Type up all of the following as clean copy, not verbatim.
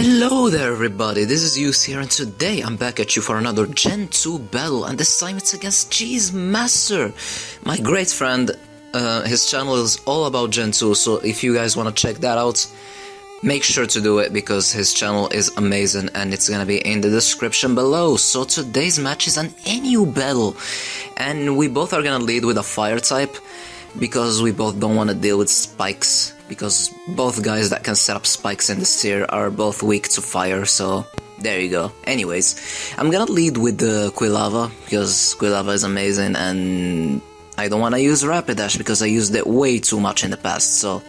Hello there everybody, this is Xeze here, and today I'm back at you for another Gen 2 battle, and this time it's against Xezemaster, my great friend. His channel is all about Gen 2, so if you guys want to check that out, make sure to do it because his channel is amazing and it's gonna be in the description below. So today's match is an NU battle, and we both are gonna lead with a fire type because we both don't want to deal with spikes, because both guys that can set up spikes in this tier are both weak to fire, so there you go. Anyways, I'm gonna lead with the Quilava because Quilava is amazing, and I don't want to use Rapidash because I used it way too much in the past, so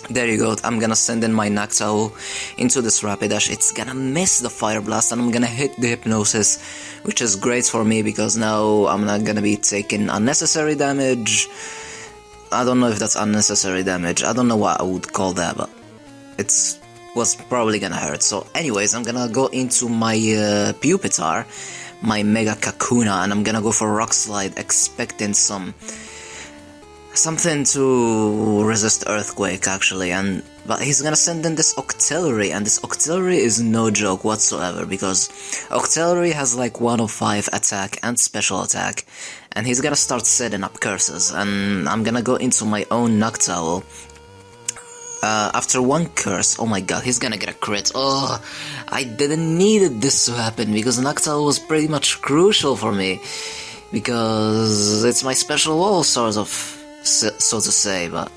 there you go. I'm gonna send in my Octillery into this Rapidash. It's gonna miss the Fire Blast and I'm gonna hit the Hypnosis, which is great for me because now I'm not gonna be taking unnecessary damage. I don't know if that's unnecessary damage, I don't know what I would call that, but it was probably gonna hurt. So anyways, I'm gonna go into my Pupitar, my Mega Kakuna, and I'm gonna go for Rock Slide, expecting something to resist Earthquake actually, but he's gonna send in this Octillery, and this Octillery is no joke whatsoever because Octillery has like 105 attack and special attack, and he's gonna start setting up curses, and I'm gonna go into my own Noctowl. After one curse, oh my god, he's gonna get a crit. Oh, I didn't need this to happen because Noctowl was pretty much crucial for me because it's my special wall, sort of, so to say, but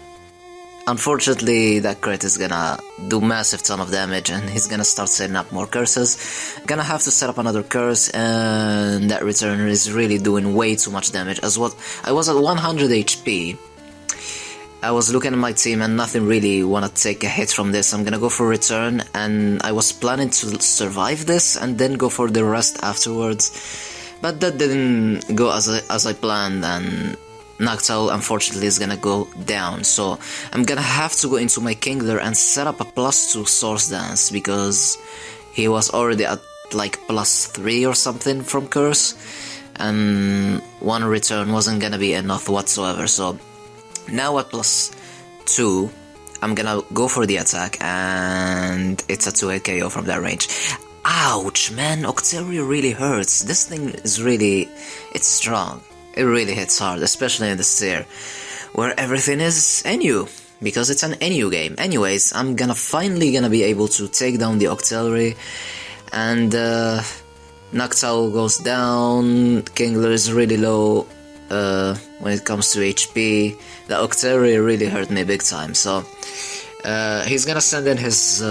unfortunately that crit is gonna do massive ton of damage and he's gonna start setting up more curses. Gonna have to set up another curse, and that return is really doing way too much damage. As what I was at 100 HP, I was looking at my team and nothing really wanna take a hit from this. I'm gonna go for return, and I was planning to survive this and then go for the rest afterwards, but that didn't go as I planned, and Noctowl unfortunately is gonna go down, so I'm gonna have to go into my Kingler and set up a +2 Source Dance because he was already at like +3 or something from Curse, and one return wasn't gonna be enough whatsoever. So now at +2, I'm gonna go for the attack, and it's a 2-hit KO from that range. Ouch, man, Octillery really hurts. This thing is really, it's strong. It really hits hard, especially in this tier, where everything is NU, because it's an NU game. Anyways, I'm finally gonna be able to take down the Octillery, and Noctowl goes down. Kingler is really low when it comes to HP. The Octillery really hurt me big time, so he's gonna send in his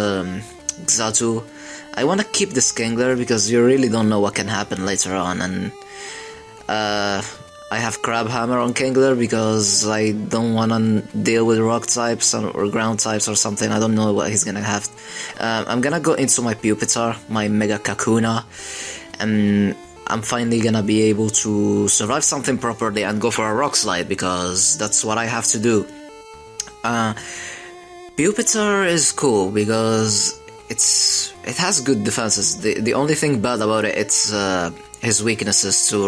Xatu. I wanna keep this Kingler because you really don't know what can happen later on, and I have Crab Hammer on Kingler because I don't wanna deal with rock types or ground types or something. I don't know what he's gonna have. I'm gonna go into my Pupitar, my Mega Kakuna, and I'm finally gonna be able to survive something properly and go for a Rock Slide because that's what I have to do. Pupitar is cool because it has good defenses. The only thing bad about it, it's his weaknesses to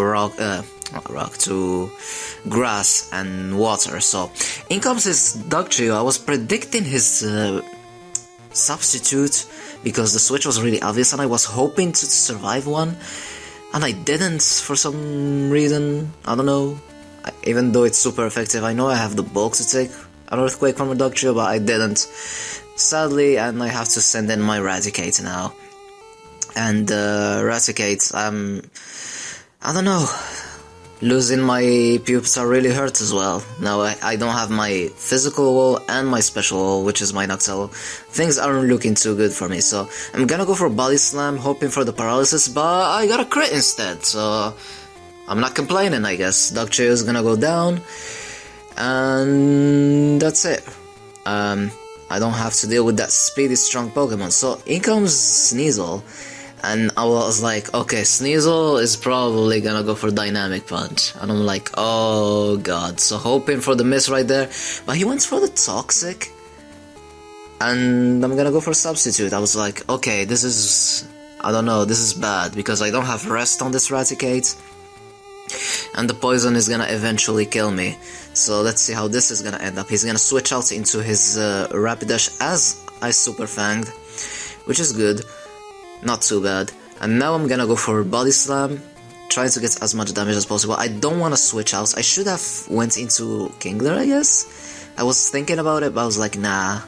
to grass and water. So in comes his Dugtrio. I was predicting his substitute because the switch was really obvious and I was hoping to survive one, and I didn't for some reason. I don't know, even though it's super effective. I know I have the bulk to take an Earthquake from a Dugtrio, but I didn't, sadly, and I have to send in my Raticate now. And Raticate, I don't know, losing my Pupitar really hurts as well. Now I don't have my physical wall and my special wall, which is my Noctowl. Things aren't looking too good for me, so I'm gonna go for Body Slam, hoping for the paralysis, but I got a crit instead, so I'm not complaining, I guess. Dugtrio is gonna go down, and that's it. I don't have to deal with that speedy, strong Pokemon. So in comes Sneasel, and I was like, okay, Sneasel is probably gonna go for Dynamic Punch, and I'm like, oh god, so hoping for the miss right there, but he went for the Toxic, and I'm gonna go for Substitute. I was like, okay, this is, I don't know, this is bad, because I don't have Rest on this Raticate, and the poison is gonna eventually kill me. So let's see how this is gonna end up. He's gonna switch out into his Rapidash as I Super Fanged, which is good, not too bad. And now I'm gonna go for Body Slam, trying to get as much damage as possible. I don't want to switch out. I should have went into Kingler, I guess. I was thinking about it, but I was like, nah,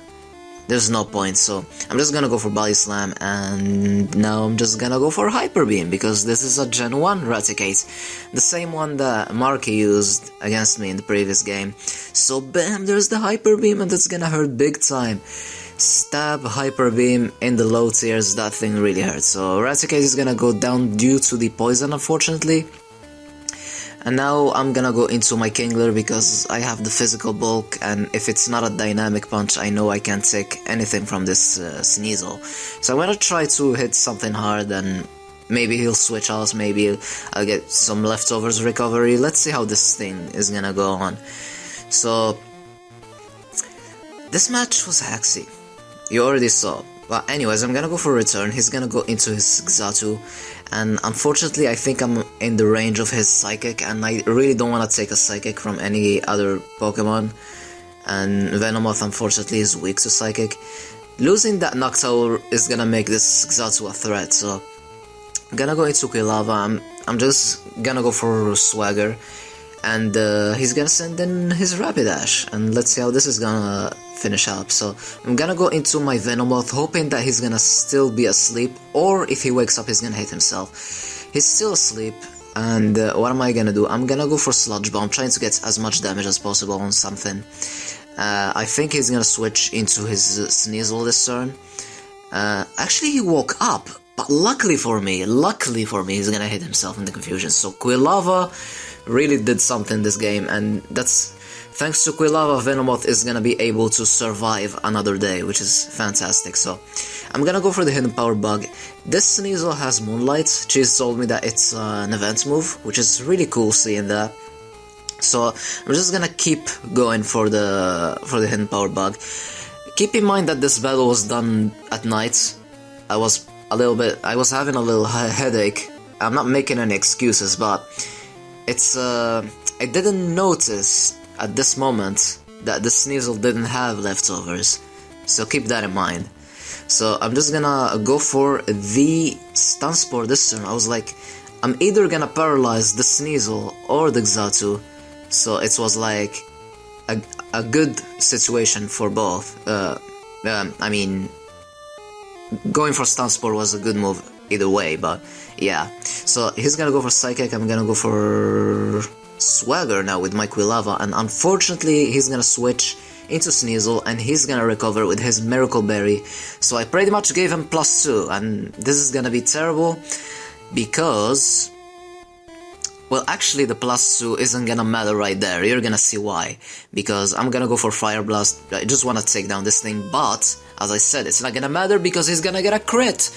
there's no point. So I'm just gonna go for Body Slam, and now I'm just gonna go for Hyper Beam, because this is a Gen 1 Raticate, the same one that Marky used against me in the previous game. So bam, there's the Hyper Beam, and that's gonna hurt big time. Stab, Hyper Beam in the low tiers, that thing really hurts. So Raticate is gonna go down due to the poison, unfortunately. And now I'm gonna go into my Kingler because I have the physical bulk, and if it's not a dynamic punch, I know I can't take anything from this Sneasel. So I'm gonna try to hit something hard, and maybe he'll switch out, maybe I'll get some leftovers recovery. Let's see how this thing is gonna go on. So this match was haxy. You already saw. But anyways, I'm gonna go for return. He's gonna go into his Xatu, and unfortunately I think I'm in the range of his Psychic, and I really don't want to take a Psychic from any other Pokemon, and Venomoth unfortunately is weak to Psychic. Losing that Noctowl is gonna make this Xatu a threat, so I'm gonna go into Quilava. I'm just gonna go for Swagger, and he's gonna send in his Rapidash, and let's see how this is gonna finish up. So I'm gonna go into my Venomoth, hoping that he's gonna still be asleep, or if he wakes up he's gonna hit himself. He's still asleep, and what am I gonna do? I'm gonna go for Sludge Bomb, trying to get as much damage as possible on something. I think he's gonna switch into his Sneasel this turn. Actually he woke up, but luckily for me, he's gonna hit himself in the confusion. So Quilava really did something this game, and that's thanks to Quilava, Venomoth is gonna be able to survive another day, which is fantastic. So I'm gonna go for the Hidden Power Bug. This Sneasel has Moonlight. Cheese told me that it's an event move, which is really cool seeing that. So I'm just gonna keep going for the Hidden Power Bug. Keep in mind that this battle was done at night. I was having a little headache. I'm not making any excuses, but it's I didn't notice at this moment that the Sneasel didn't have leftovers, so keep that in mind. So I'm just gonna go for the Stun Spore this turn. I was like, I'm either gonna paralyze the Sneasel or the Xatu, so it was like a good situation for both. I mean, going for Stun Spore was a good move either way, but yeah. So he's gonna go for Psychic, I'm gonna go for Swagger now with my Quilava, and unfortunately he's gonna switch into Sneasel, and he's gonna recover with his Miracle Berry. So I pretty much gave him +2, and this is gonna be terrible, because, well, actually the +2 isn't gonna matter right there. You're gonna see why, because I'm gonna go for Fire Blast. I just wanna take down this thing, but as I said, it's not gonna matter because he's gonna get a crit,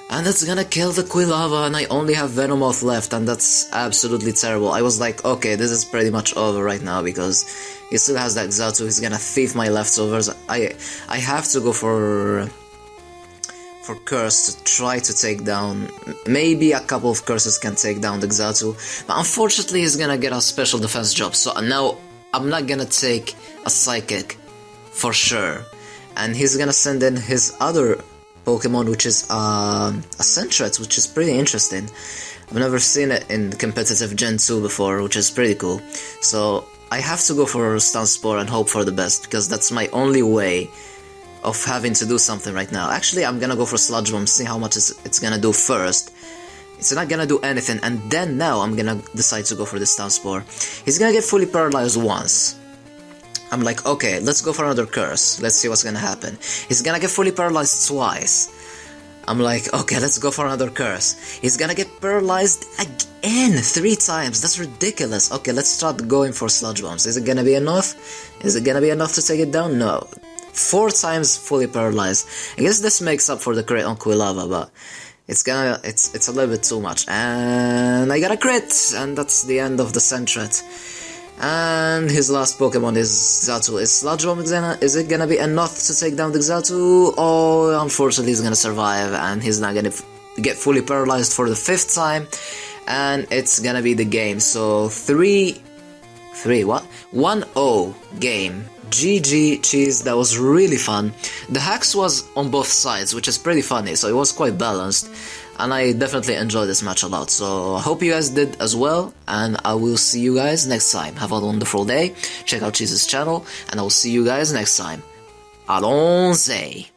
and that's gonna kill the Quilava, and I only have Venomoth left, and that's absolutely terrible. I was like, okay, this is pretty much over right now, because he still has that Xatu. He's gonna thief my leftovers. I have to go for Curse to try to take down. Maybe a couple of Curses can take down the Xatu, but unfortunately he's gonna get a special defense job, so now I'm not gonna take a Psychic for sure. And he's gonna send in his other Pokemon, which is a Sentret, which is pretty interesting. I've never seen it in competitive Gen 2 before, which is pretty cool. So I have to go for Stun Spore and hope for the best, because that's my only way of having to do something right now. Actually, I'm gonna go for Sludge Bomb, see how much it's gonna do first. It's not gonna do anything, and then now I'm gonna decide to go for the Stun Spore. He's gonna get fully paralyzed once. I'm like, okay, let's go for another Curse. Let's see what's gonna happen. He's gonna get fully paralyzed twice. I'm like, okay, let's go for another Curse. He's gonna get paralyzed again 3 times. That's ridiculous. Okay, let's start going for Sludge Bombs. Is it gonna be enough? Is it gonna be enough to take it down? No. 4 times fully paralyzed. I guess this makes up for the crit on Quilava, but it's a little bit too much. And I got a crit, and that's the end of the Sentret. And his last Pokemon is Xatu. Is Sludge Bomb is it gonna be enough to take down the Xatu? Oh, unfortunately he's gonna survive, and he's not gonna get fully paralyzed for the 5th time, and it's gonna be the game. So 1-0 game. GG Cheese, that was really fun. The hacks was on both sides, which is pretty funny, so it was quite balanced. And I definitely enjoyed this match a lot, so I hope you guys did as well, and I will see you guys next time. Have a wonderful day, check out Cheese's channel, and I will see you guys next time. Allons-y!